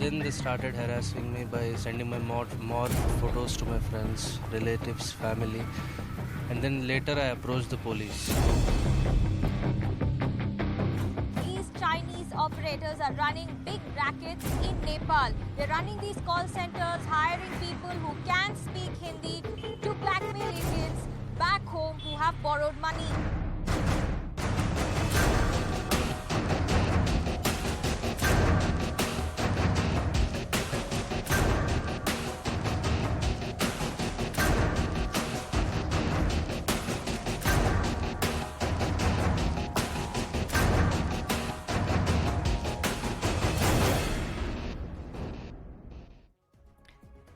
then they started harassing me by sending my more photos to my friends, relatives, family, and then later I approached the police. These Chinese operators are running big rackets in Nepal. They're running these call centers, hiring people who can speak Hindi to blackmail Indians back home who have borrowed money.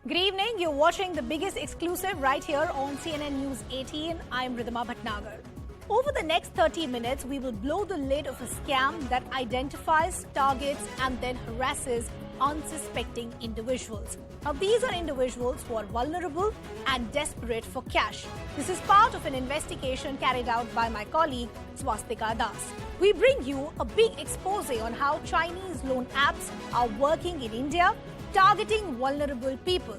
Good evening. You're watching the biggest exclusive right here on CNN News 18. I'm Ridhima Bhatnagar. Over the next 30 minutes, we will blow the lid of a scam that identifies, targets, and then harasses unsuspecting individuals. Now, these are individuals who are vulnerable and desperate for cash. This is part of an investigation carried out by my colleague, Swastika Das. We bring you a big expose on how Chinese loan apps are working in India, targeting vulnerable people.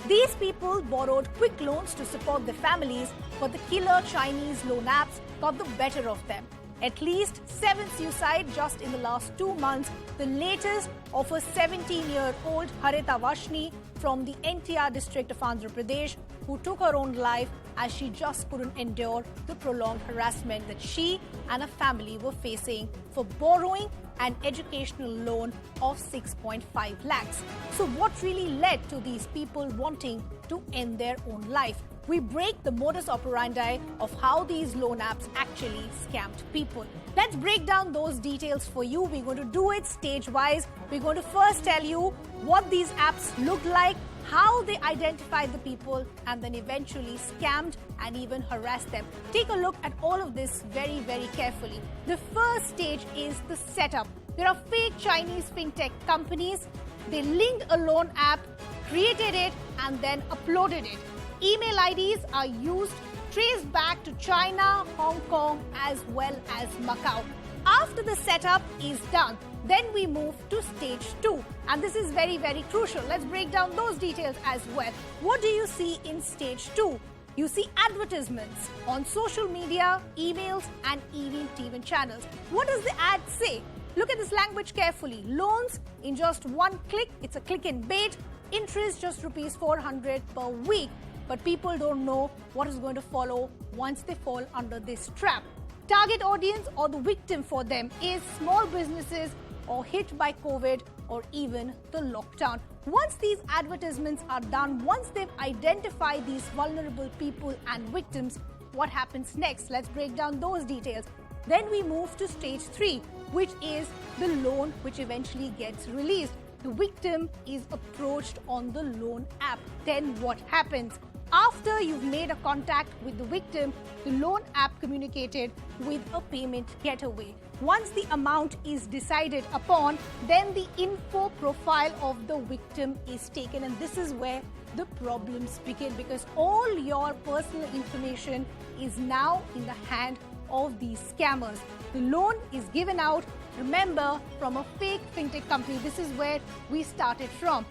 These people borrowed quick loans to support their families, but the killer Chinese loan apps got the better of them. At least 7 suicides just in the last 2 months, the latest of a 17-year-old Harita Vashni from the NTR district of Andhra Pradesh, who took her own life as she just couldn't endure the prolonged harassment that she and her family were facing for borrowing an educational loan of 6.5 lakhs. So what really led to these people wanting to end their own life? We break the modus operandi of how these loan apps actually scammed people. Let's break down those details for you. We're going to do it stage-wise. We're going to first tell you what these apps look like, how they identified the people, and then eventually scammed and even harassed them. Take a look at all of this very, very carefully. The first stage is the setup. There are fake Chinese fintech companies. They linked a loan app, created it, and then uploaded it. Email IDs are used, traced back to China, Hong Kong, as well as Macau. After the setup is done, then we move to stage 2. And this is very, very crucial. Let's break down those details as well. What do you see in stage 2? You see advertisements on social media, emails, and even TV channels. What does the ad say? Look at this language carefully. Loans in just one click. It's a click and bait. Interest just rupees 400 per week. But people don't know what is going to follow once they fall under this trap. Target audience or the victim for them is small businesses or hit by COVID or even the lockdown. Once these advertisements are done, once they've identified these vulnerable people and victims, what happens next? Let's break down those details. Then we move to stage 3, which is the loan which eventually gets released. The victim is approached on the loan app. Then what happens? After you've made a contact with the victim, the loan app communicated with a payment getaway. Once the amount is decided upon, then the info profile of the victim is taken, and this is where the problems begin, because all your personal information is now in the hand of these scammers. The loan is given out, remember, from a fake fintech company. This is where we started from.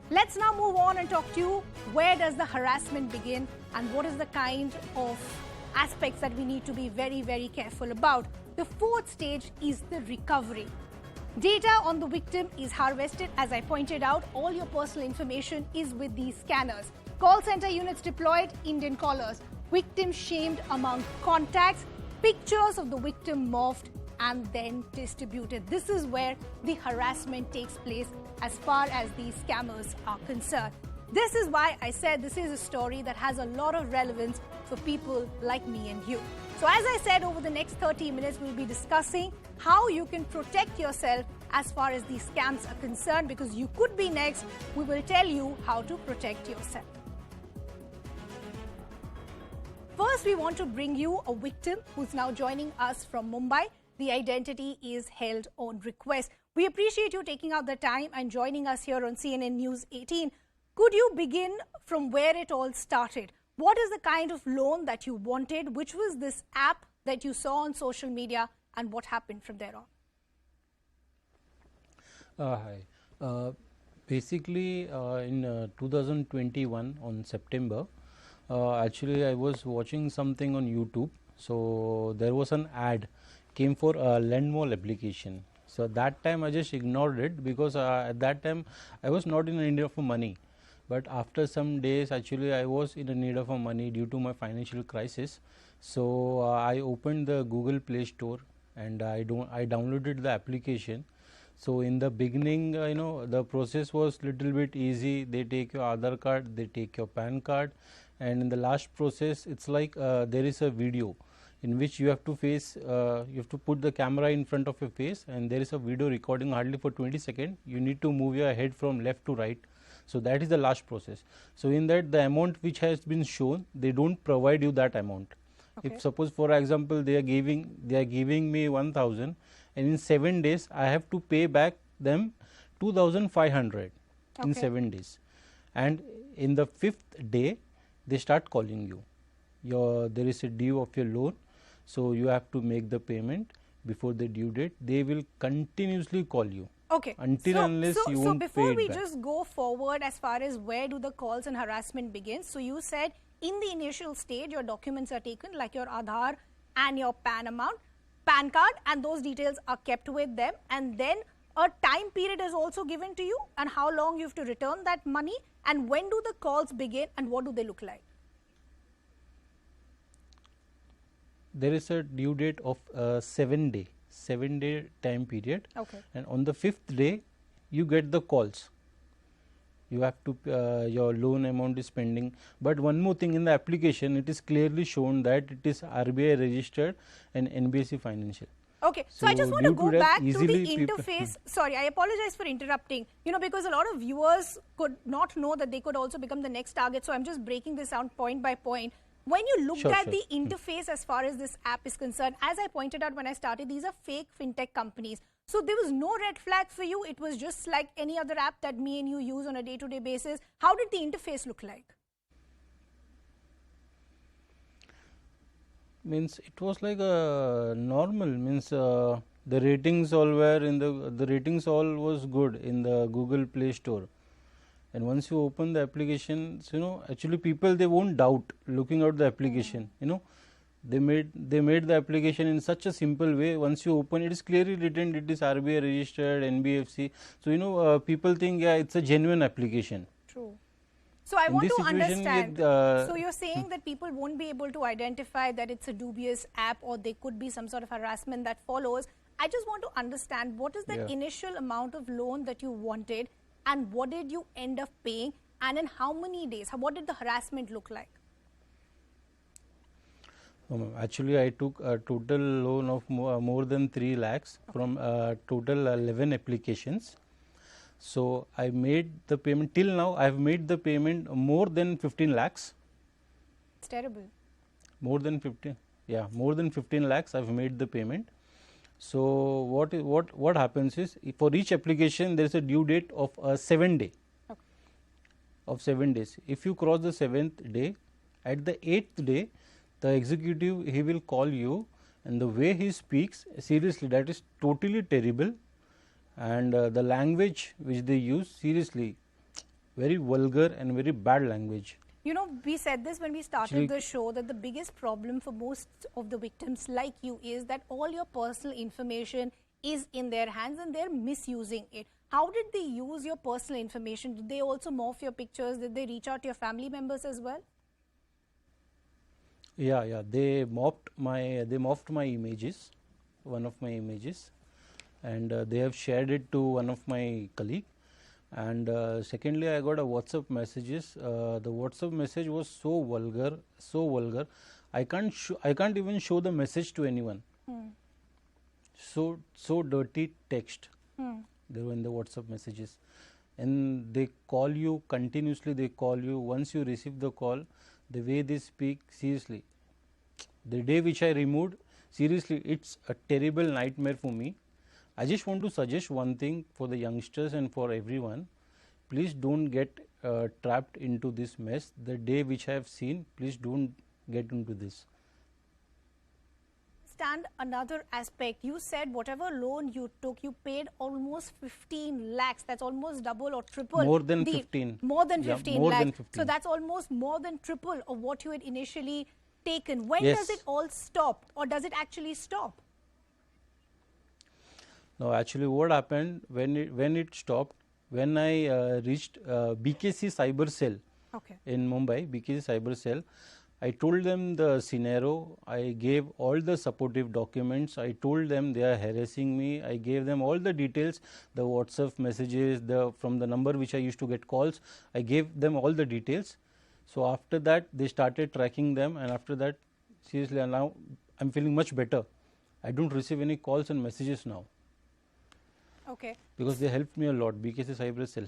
Let's now move on and talk to you, where does the harassment begin and what is the kind of aspects that we need to be very, very careful about. The fourth stage is the recovery. Data on the victim is harvested. As I pointed out, all your personal information is with these scanners. Call center units deployed, Indian callers. Victim shamed among contacts, pictures of the victim morphed and then distributed. This is where the harassment takes place as far as these scammers are concerned. This is why I said this is a story that has a lot of relevance for people like me and you. So as I said, over the next 30 minutes, we'll be discussing how you can protect yourself as far as these scams are concerned, because you could be next. We will tell you how to protect yourself. First, we want to bring you a victim who's now joining us from Mumbai. The identity is held on request. We appreciate you taking out the time and joining us here on CNN News 18. Could you begin from where it all started? What is the kind of loan that you wanted? Which was this app that you saw on social media, and what happened from there on? Hi. Basically, in 2021 on September, actually I was watching something on YouTube. So there was an ad came for a Lendmall application. So that time I just ignored it because at that time I was not in need of money. But after some days, actually I was in need of money due to my financial crisis. So I opened the Google Play Store and I downloaded the application. So in the beginning, the process was little bit easy. They take your Aadhaar card, they take your PAN card, and in the last process, it's like there is a video in which you have to you have to put the camera in front of your face, and there is a video recording hardly for 20 seconds. You need to move your head from left to right. So that is the last process. So in that, the amount which has been shown, they don't provide you that amount. Okay. If suppose for example they are giving me 1000, and in 7 days I have to pay back them 2500 in Okay. 7 days, and in the 5th day they start calling you. There is a due of your loan, so you have to make the payment before the due date. They will continuously call you. Okay. Until unless you so won't before pay it we back. just go forward as far as where do the calls and harassment begins, so you said in the initial stage your documents are taken like your Aadhaar and your PAN card, and those details are kept with them, and then a time period is also given to you and how long you have to return that money, and when do the calls begin and what do they look like? There is a due date of 7 day time period. Okay. And on the 5th day you get the calls. You have to your loan amount is pending. But one more thing, in the application it is clearly shown that it is RBI registered and NBSE financial. Okay, so I just want to due to go that, back to the easily people- interface. Sorry, I apologize for interrupting. Because a lot of viewers could not know that they could also become the next target. So I'm just breaking this down point by point. When you looked Sure, at sure. the interface as far as this app is concerned, as I pointed out when I started, these are fake fintech companies. So there was no red flag for you. It was just like any other app that me and you use on a day-to-day basis. How did the interface look like? Means it was like a normal, means the ratings all were in the ratings all was good in the Google Play Store. And once you open the application, actually people, they won't doubt looking at the application. They made the application in such a simple way. Once you open, it is clearly written, it is RBI registered, NBFC. So people think, yeah, it's a genuine application. True. So I In want this to situation, understand. with, So you're saying that people won't be able to identify that it's a dubious app, or there could be some sort of harassment that follows. I just want to understand, what is the Yeah. initial amount of loan that you wanted, and what did you end up paying, and in how many days? What did the harassment look like? Actually, I took a total loan of more than 3 lakhs from total 11 applications. So I made the payment. Till now I have made the payment more than 15 lakhs. It's terrible. More than 15 lakhs I have made the payment. So what happens is, for each application there is a due date of 7 day. Okay. Of 7 days. If you cross the 7th day, at the 8th day the executive, he will call you, and the way he speaks, seriously, that is totally terrible. And the language which they use, seriously, very vulgar and very bad language. We said this when we started Actually, the show, that the biggest problem for most of the victims like you is that all your personal information is in their hands and they're misusing it. How did they use your personal information? Did they also morph your pictures? Did they reach out to your family members as well? Yeah, they morphed my images, one of my images, and they have shared it to one of my colleague. And secondly, I got a WhatsApp messages. The WhatsApp message was so vulgar. I can't even show the message to anyone. So dirty text. They were in the WhatsApp messages, and they call you continuously. They call you. Once you receive the call, the way they speak, seriously, the day which I removed, seriously, it's a terrible nightmare for me. I just want to suggest one thing for the youngsters and for everyone. Please don't get trapped into this mess. The day which I have seen, please don't get into this. It's understand another aspect. You said whatever loan you took, you paid almost 15 lakhs. That's almost double or triple. More than 15. More than Yeah, 15 more lakhs. than 15. So that's almost more than triple of what you had initially taken. When Yes. does it all stop, or does it actually stop? No, actually what happened when it stopped, when I reached BKC Cyber Cell Okay. in Mumbai, BKC Cyber Cell, I told them the scenario, I gave all the supportive documents, I told them they are harassing me, I gave them all the details, the WhatsApp messages, from the number which I used to get calls, I gave them all the details. So after that they started tracking them, and after that, seriously, now I am feeling much better. I don't receive any calls and messages now, Okay. because they helped me a lot, BKC Cyber Cell.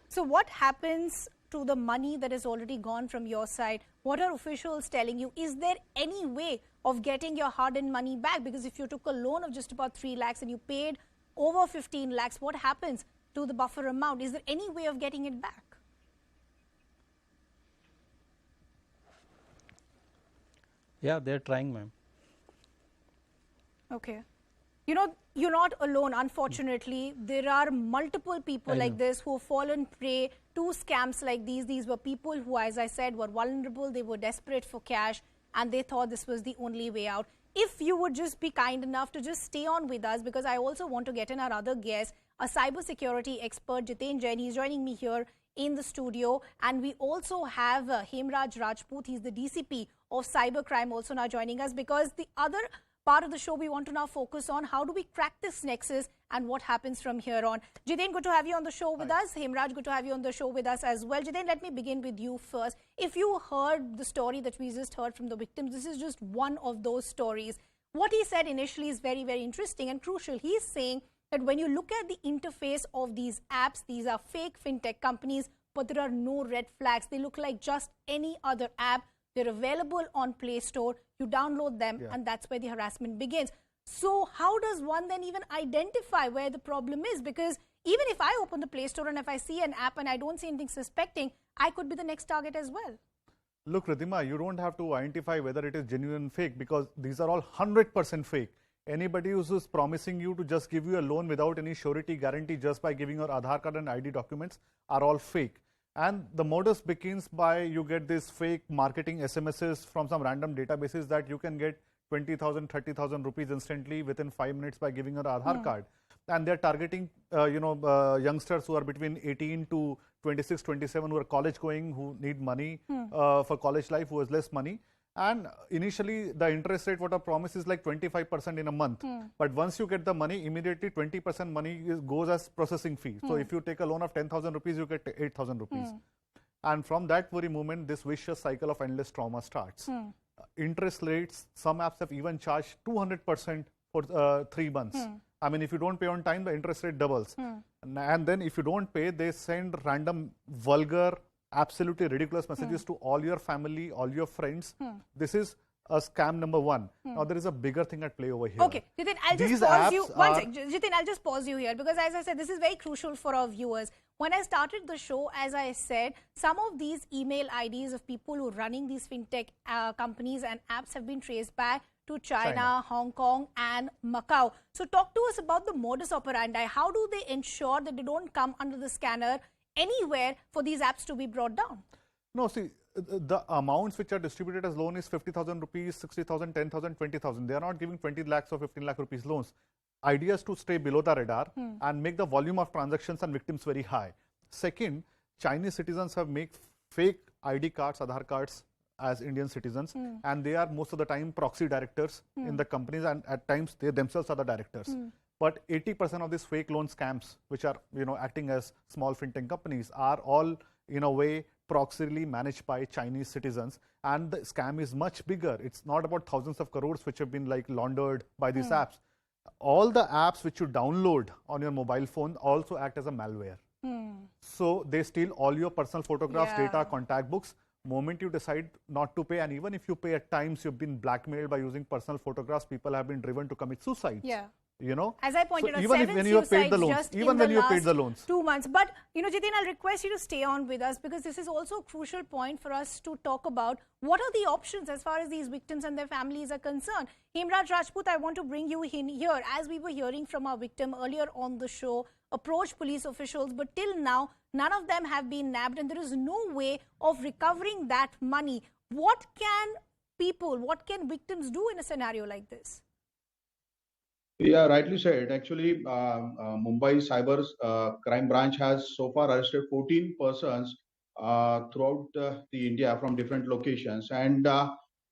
So what happens to the money that is already gone from your side? What are officials telling you? Is there any way of getting your hard-earned money back? Because if you took a loan of just about 3 lakhs and you paid over 15 lakhs, what happens to the buffer amount? Is there any way of getting it back? Yeah, they are trying, ma'am. Okay. You know, you're not alone, unfortunately. There are multiple people I like know. this who have fallen prey to scams like these. These were people who, as I said, were vulnerable. They were desperate for cash and they thought this was the only way out. If you would just be kind enough to just stay on with us, because I also want to get in our other guest, a cybersecurity expert, Jiten Jain. He's joining me here in the studio. And we also have Hemraj Rajput. He's the DCP of Cybercrime also now joining us, because the other part of the show we want to now focus on how do we crack this nexus and what happens from here on. Jiten, good to have you on the show with us. Hemraj, good to have you on the show with us as well. Jiten, let me begin with you first. If you heard the story that we just heard from the victims, this is just one of those stories. What he said initially is very, very interesting and crucial. He's saying that when you look at the interface of these apps, these are fake fintech companies, but there are no red flags. They look like just any other app. They're available on Play Store. You download them, and that's where the harassment begins. So how does one then even identify where the problem is? Because even if I open the Play Store and if I see an app and I don't see anything suspecting, I could be the next target as well. Look, Riddhima, you don't have to identify whether it is genuine and fake, because these are all 100% fake. Anybody who's promising you to just give you a loan without any surety guarantee just by giving your Aadhaar card and ID documents are all fake. And the modus begins by you get these fake marketing SMSs from some random databases that you can get 20,000, 30,000 rupees instantly within 5 minutes by giving your Aadhaar card. And they're targeting, youngsters who are between 18 to 26, 27, who are college going, who need money for college life, who has less money. And initially, the interest rate, what a promise is like 25% in a month. But once you get the money, immediately 20% money goes as processing fee. So if you take a loan of 10,000 rupees, you get 8,000 rupees. And from that very moment, this vicious cycle of endless trauma starts. Interest rates, some apps have even charged 200% for 3 months. I mean, if you don't pay on time, the interest rate doubles. And then if you don't pay, they send random vulgar, absolutely ridiculous messages to all your family, all your friends. This is a scam number one. Now, there is a bigger thing at play over here. Okay, Jiten, I'll just pause you. One second, Jiten, I'll just pause you here, because as I said, this is very crucial for our viewers. When I started the show, as I said, some of these email IDs of people who are running these fintech companies and apps have been traced back to China, Hong Kong and Macau. So talk to us about the modus operandi. How do they ensure that they don't come under the scanner anywhere for these apps to be brought down? No, see, the amounts which are distributed as loan is 50,000 rupees, 60,000, 10,000, 20,000. They are not giving 20 lakhs or 15 lakh rupees loans. Idea is to stay below the radar and make the volume of transactions and victims very high. Second, Chinese citizens have made fake ID cards, Aadhaar cards as Indian citizens, and they are most of the time proxy directors in the companies, and at times they themselves are the directors. But 80% of these fake loan scams, which are acting as small fintech companies, are all in a way proxily managed by Chinese citizens, and the scam is much bigger. It's not about thousands of crores which have been like laundered by these apps. All the apps which you download on your mobile phone also act as a malware. So they steal all your personal photographs, data, contact books. Moment you decide not to pay, and even if you pay, at times you've been blackmailed by using personal photographs. People have been driven to commit suicide. As I pointed out, even 7 when you have paid the suicides loans, just even in when the you have paid last the loans. 2 months. But, Jitin, I'll request you to stay on with us because this is also a crucial point for us to talk about. What are the options as far as these victims and their families are concerned? Hemraj Rajput, I want to bring you in here. As we were hearing from our victim earlier on the show, approached police officials, but till now, none of them have been nabbed and there is no way of recovering that money. What can victims do in a scenario like this? Yeah, rightly said. Actually, Mumbai Cyber Crime Branch has so far arrested 14 persons throughout the India from different locations, and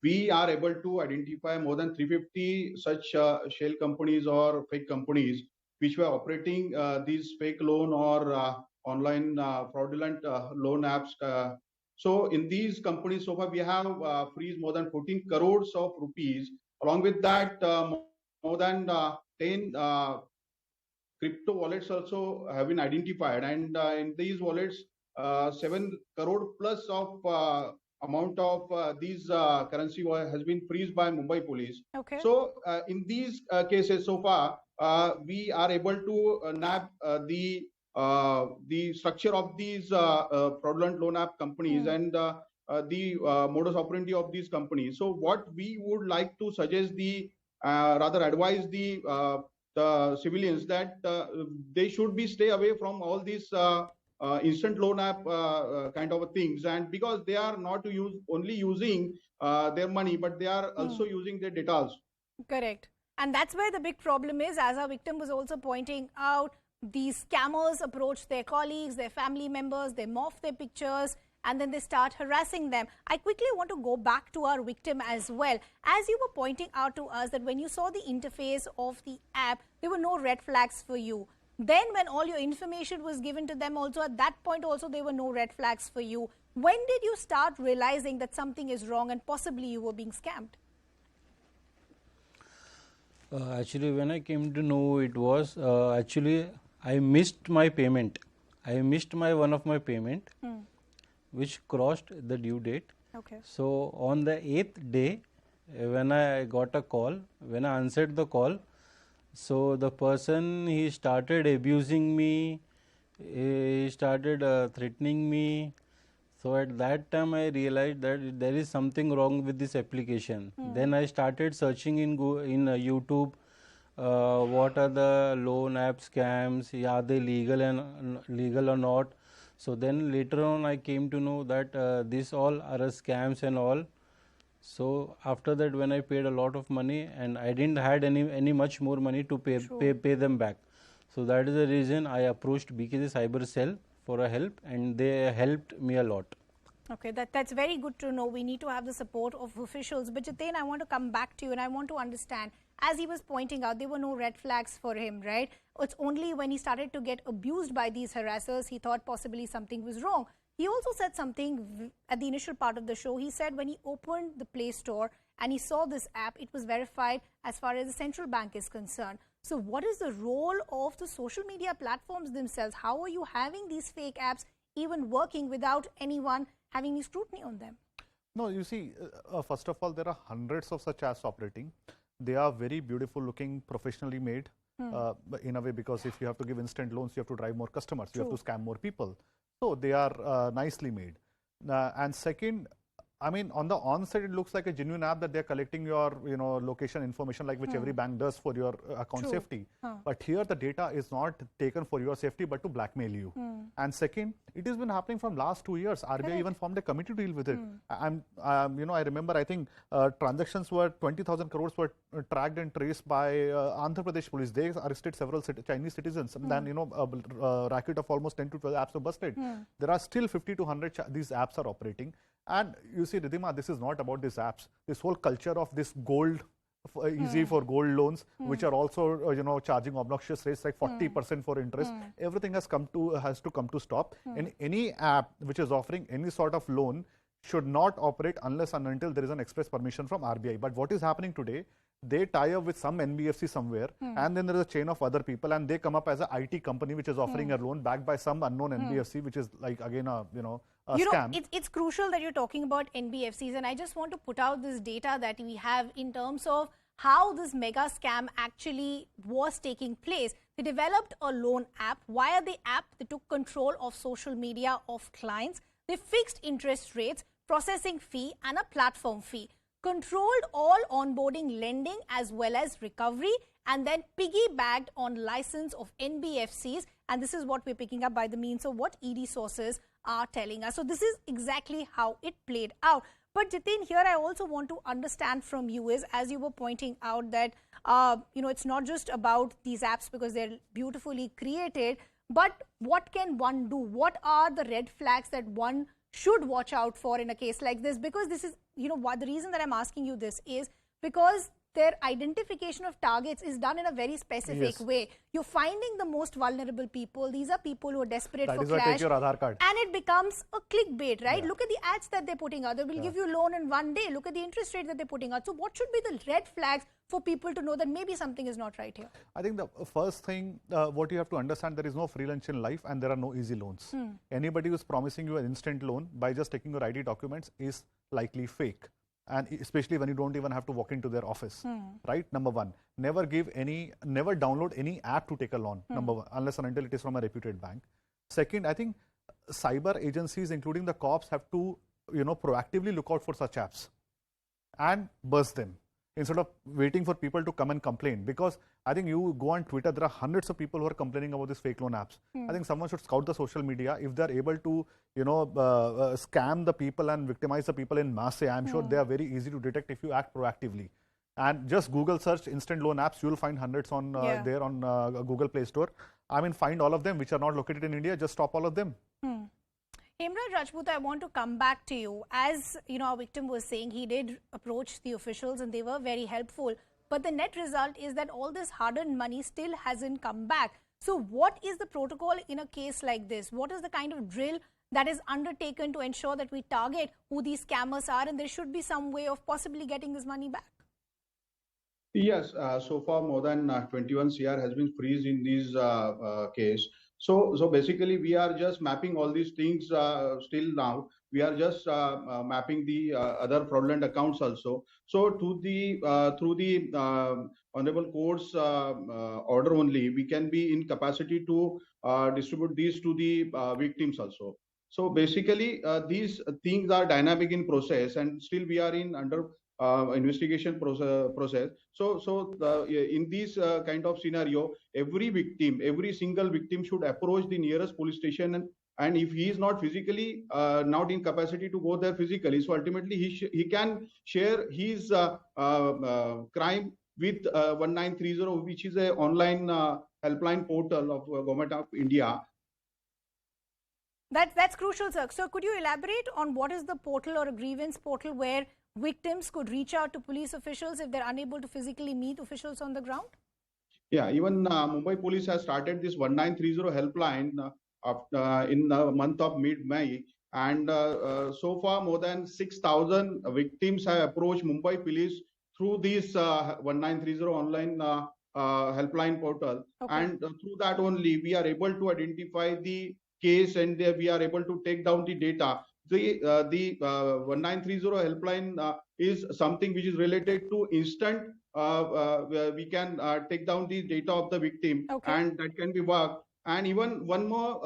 we are able to identify more than 350 such shell companies or fake companies which were operating these fake loan or online fraudulent loan apps. So, in these companies, so far we have freezed more than 14 crores of rupees. Along with that, more than 10 crypto wallets also have been identified, and in these wallets 7 crore plus of amount of these currency has been freezed by Mumbai police. Okay. So in these cases so far we are able to nab the structure of these fraudulent loan app companies and the modus operandi of these companies. So what we would like to suggest rather advise the civilians that they should be stay away from all these instant loan app kind of things, and because they are not only using their money, but they are also using their data also. Correct. And that's where the big problem is, as our victim was also pointing out. These scammers approach their colleagues, their family members, they morph their pictures, and then they start harassing them. I quickly want to go back to our victim as well. As you were pointing out to us that when you saw the interface of the app, there were no red flags for you. Then when all your information was given to them also, at that point also there were no red flags for you. When did you start realizing that something is wrong and possibly you were being scammed? Actually, when I came to know, it was actually I missed my payment. I missed one of my payment, which crossed the due date. Okay. So on the 8th day, when I got a call, when I answered the call, so the person, he started abusing me, he started threatening me. So at that time I realized that there is something wrong with this application. Then I started searching in YouTube. What are the loan app scams? Are they legal or not? So then later on I came to know that this all are scams and all. So after that, when I paid a lot of money and I didn't had any much more money to pay them back. So that is the reason I approached BKC Cyber Cell for a help, and they helped me a lot. Okay, that's very good to know. We need to have the support of officials. But Jitin, I want to come back to you and I want to understand, as he was pointing out, there were no red flags for him, right? It's only when he started to get abused by these harassers, he thought possibly something was wrong. He also said something at the initial part of the show. He said when he opened the Play Store and he saw this app, it was verified as far as the central bank is concerned. So what is the role of the social media platforms themselves? How are you having these fake apps even working without anyone having any scrutiny on them? No, you see, first of all, there are hundreds of such apps operating. They are very beautiful looking, professionally made in a way, because if you have to give instant loans, you have to drive more customers, you have to scam more people. So they are nicely made. And second, I mean, on the onset, it looks like a genuine app that they're collecting your, location information, like which every bank does for your account safety. But here, the data is not taken for your safety, but to blackmail you. And second, it has been happening from last 2 years. RBI even formed a committee to deal with it. I remember, I think transactions were 20,000 crores were tracked and traced by Andhra Pradesh police. They arrested several Chinese citizens. And then, a racket of almost 10 to 12 apps were busted. There are still 50 to 100 these apps are operating. And you see, Ridhima, this is not about these apps. This whole culture of this gold, easy for gold loans, which are also, charging obnoxious rates like 40% for interest. Everything has to come to stop. And any app which is offering any sort of loan should not operate unless and until there is an express permission from RBI. But what is happening today? They tie up with some NBFC somewhere, and then there is a chain of other people, and they come up as an IT company which is offering a loan backed by some unknown NBFC, which is like again a scam. It's crucial that you're talking about NBFCs, and I just want to put out this data that we have in terms of how this mega scam actually was taking place. They developed a loan app. Via the app, they took control of social media of clients. They fixed interest rates, processing fee and a platform fee, controlled all onboarding, lending as well as recovery, and then piggybacked on license of NBFCs. And this is what we're picking up by the means of what ED sources are telling us. So this is exactly how it played out. But Jitin, here I also want to understand from you is, as you were pointing out that, it's not just about these apps because they're beautifully created, but what can one do? What are the red flags that one should watch out for in a case like this? Because this is, the reason that I'm asking you this is because their identification of targets is done in a very specific way. You're finding the most vulnerable people. These are people who are desperate for cash. Take your Aadhaar card. And it becomes a clickbait, right? Look at the ads that they're putting out. They will give you a loan in one day. Look at the interest rate that they're putting out. So what should be the red flags for people to know that maybe something is not right here? I think the first thing, what you have to understand, there is no free lunch in life and there are no easy loans. Anybody who's promising you an instant loan by just taking your ID documents is likely fake. And especially when you don't even have to walk into their office, right? Number one, never download any app to take a loan, number one, unless and until it is from a reputed bank. Second, I think cyber agencies, including the cops, have to, proactively look out for such apps and burst them instead of waiting for people to come and complain. Because I think you go on Twitter, there are hundreds of people who are complaining about these fake loan apps. I think someone should scout the social media. If they're able to, scam the people and victimize the people in masse, I'm sure they are very easy to detect if you act proactively. And just Google search instant loan apps, you'll find hundreds on there on Google Play Store. I mean, find all of them which are not located in India, just stop all of them. Hemraj Rajput, I want to come back to you. As our victim was saying, he did approach the officials and they were very helpful. But the net result is that all this hard-earned money still hasn't come back. So what is the protocol in a case like this? What is the kind of drill that is undertaken to ensure that we target who these scammers are, and there should be some way of possibly getting this money back? Yes, so far more than 21 CR has been freezed in this case. So basically we are just mapping all these things still now. We are just mapping the other fraudulent accounts also. So through the Honorable Court's order only, we can be in capacity to distribute these to the victims also. So basically these things are dynamic in process and still we are in under investigation process. So in this kind of scenario, every single victim should approach the nearest police station, and if he is not physically not in capacity to go there physically, so ultimately he can share his crime with 1930, which is a online helpline portal of Government of India. That's crucial, sir. So could you elaborate on what is the portal or a grievance portal where victims could reach out to police officials if they're unable to physically meet officials on the ground? Yeah, even Mumbai Police has started this 1930 helpline in the month of mid-May, and so far more than 6,000 victims have approached Mumbai Police through this 1930 online helpline portal. Okay. And through that only we are able to identify the case and we are able to take down the data. The 1930 helpline is something which is related to instant. We can take down the data of the victim, okay, and that can be worked. And even one more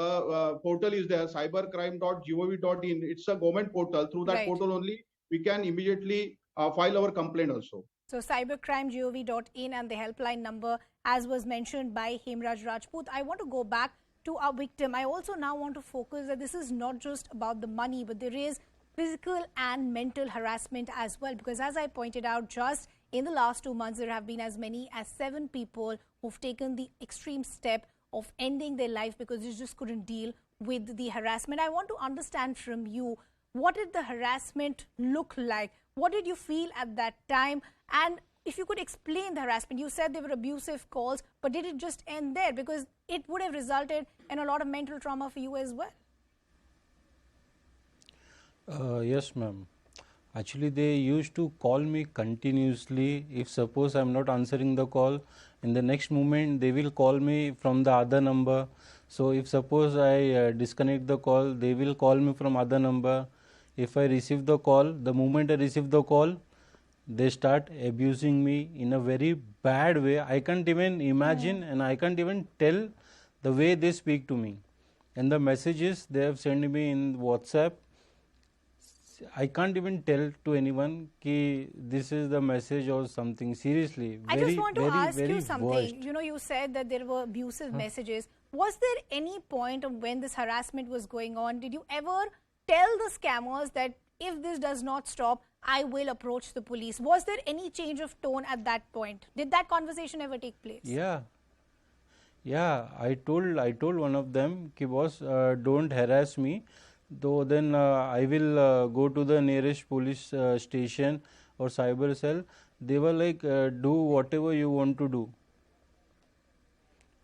portal is there, cybercrime.gov.in. It's a government portal. Through that portal only, we can immediately file our complaint also. So cybercrime.gov.in and the helpline number, as was mentioned by Hemraj Rajput. I want to go back to our victim. I also now want to focus that this is not just about the money, but there is physical and mental harassment as well. Because as I pointed out, just in the last 2 months, there have been as many as 7 people who've taken the extreme step of ending their life because they just couldn't deal with the harassment. I want to understand from you, what did the harassment look like? What did you feel at that time? And if you could explain the harassment, you said there were abusive calls, but did it just end there? Because it would have resulted in a lot of mental trauma for you as well. Yes, ma'am. Actually, they used to call me continuously. If suppose I am not answering the call, in the next moment they will call me from the other number. So if suppose I disconnect the call, they will call me from other number. If I receive the call, the moment I receive the call, they start abusing me in a very bad way. I can't even imagine and I can't even tell the way they speak to me. And the messages they have sent me in WhatsApp, I can't even tell to anyone ki this is the message or something. Seriously, I just want to ask you something. worst. You know, you said that there were abusive messages. Was there any point of when this harassment was going on? Did you ever tell the scammers that if this does not stop, I will approach the police? Was there any change of tone at that point? Did that conversation ever take place? Yeah, I told one of them ki boss, don't harass me. Though then I will go to the nearest police station or cyber cell. They were like, do whatever you want to do.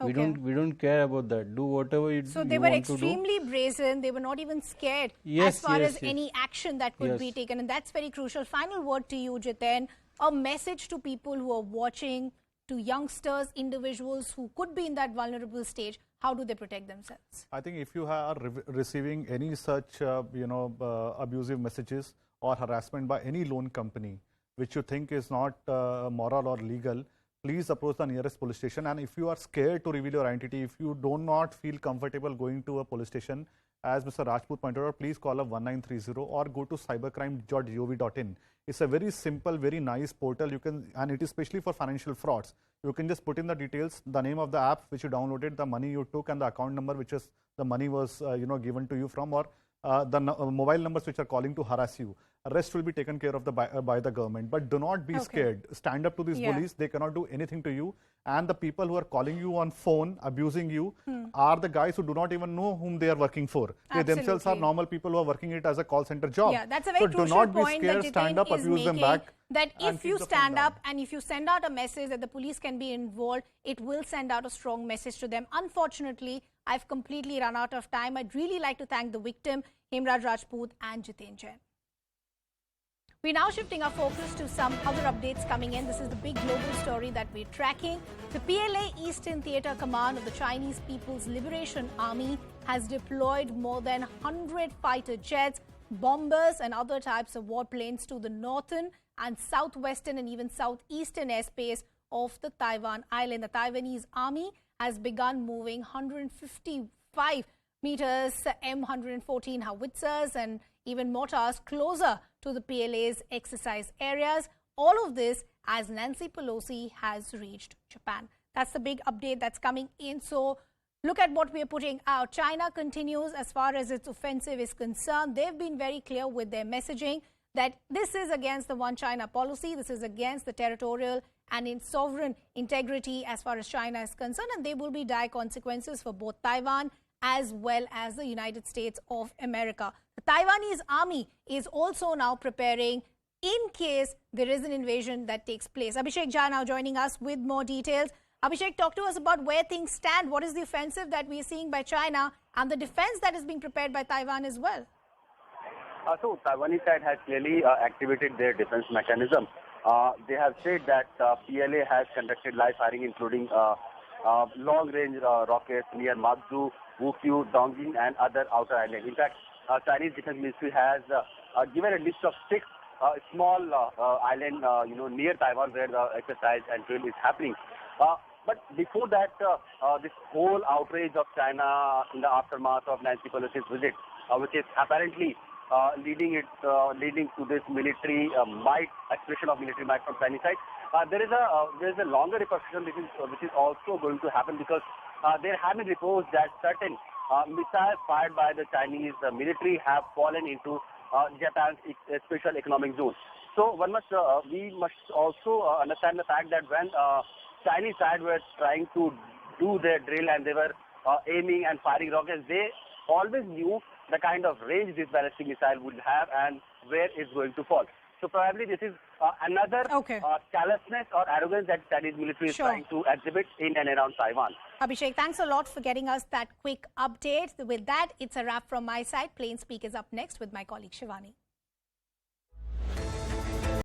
Okay. We don't care about that. Do whatever you So you they were want to do. extremely brazen. They were not even scared Yes, as far yes, as yes. any action that could be Yes. taken. And that's very crucial. Final word to you, Jiten. A message to people who are watching, to youngsters, individuals who could be in that vulnerable stage. How do they protect themselves? I think if you are receiving any such, abusive messages or harassment by any loan company, which you think is not moral or legal, please approach the nearest police station. And if you are scared to reveal your identity, if you do not feel comfortable going to a police station, as Mr. Rajput pointed out, please call up 1930 or go to cybercrime.gov.in. It's a very simple, very nice portal. You can, and it is especially for financial frauds. You can just put in the details, the name of the app which you downloaded, the money you took, and the account number which is the money was given to you from, or the mobile numbers which are calling to harass you. Rest will be taken care of by the government. But do not be scared. Stand up to these bullies. They cannot do anything to you. And the people who are calling you on phone, abusing you, are the guys who do not even know whom they are working for. They themselves are normal people who are working it as a call center job. Yeah, that's a very crucial do not be point scared, that stand up, Jiten is abuse them making, back. that and if keep you the phone stand down. up and if you send out a message that the police can be involved, it will send out a strong message to them. Unfortunately, I've completely run out of time. I'd really like to thank the victim, Hemraj Rajput and Jiten Jain. We're now shifting our focus to some other updates coming in. This is the big global story that we're tracking. The PLA Eastern Theatre Command of the Chinese People's Liberation Army has deployed more than 100 fighter jets, bombers and other types of warplanes to the northern and southwestern and even southeastern airspace of the Taiwan island. The Taiwanese army has begun moving 155 meters M114 howitzers and even mortars closer to the PLA's exercise areas. All of this as Nancy Pelosi has reached Japan. That's the big update that's coming in. So look at what we are putting out. China continues as far as its offensive is concerned. They've been very clear with their messaging that this is against the One China policy. This is against the territorial and in sovereign integrity as far as China is concerned. And there will be dire consequences for both Taiwan as well as the United States of America. The Taiwanese army is also now preparing in case there is an invasion that takes place. Abhishek Jha now joining us with more details. Abhishek, talk to us about where things stand. What is the offensive that we are seeing by China and the defense that is being prepared by Taiwan as well? So Taiwanese side has clearly activated their defense mechanism. They have said that PLA has conducted live firing, including long-range rockets near Magzu, Wukyu, Dongjing, and other outer islands. In fact, Chinese Defense Ministry has given a list of 6 small islands, near Taiwan where the exercise and drill is happening. But before that, this whole outrage of China in the aftermath of Nancy Pelosi's visit, which is apparently leading to this military might, expression of military might from Chinese side. There is a longer repercussion which is also going to happen because there have been reports that certain missiles fired by the Chinese military have fallen into Japan's special economic zone. So we must also understand the fact that when Chinese side were trying to do their drill and they were aiming and firing rockets, they always knew the kind of range this ballistic missile would have and where it's going to fall. So probably this is another callousness or arrogance that Chinese military is trying to exhibit in and around Taiwan. Abhishek, thanks a lot for getting us that quick update. With that, it's a wrap from my side. Plain Speak is up next with my colleague Shivani.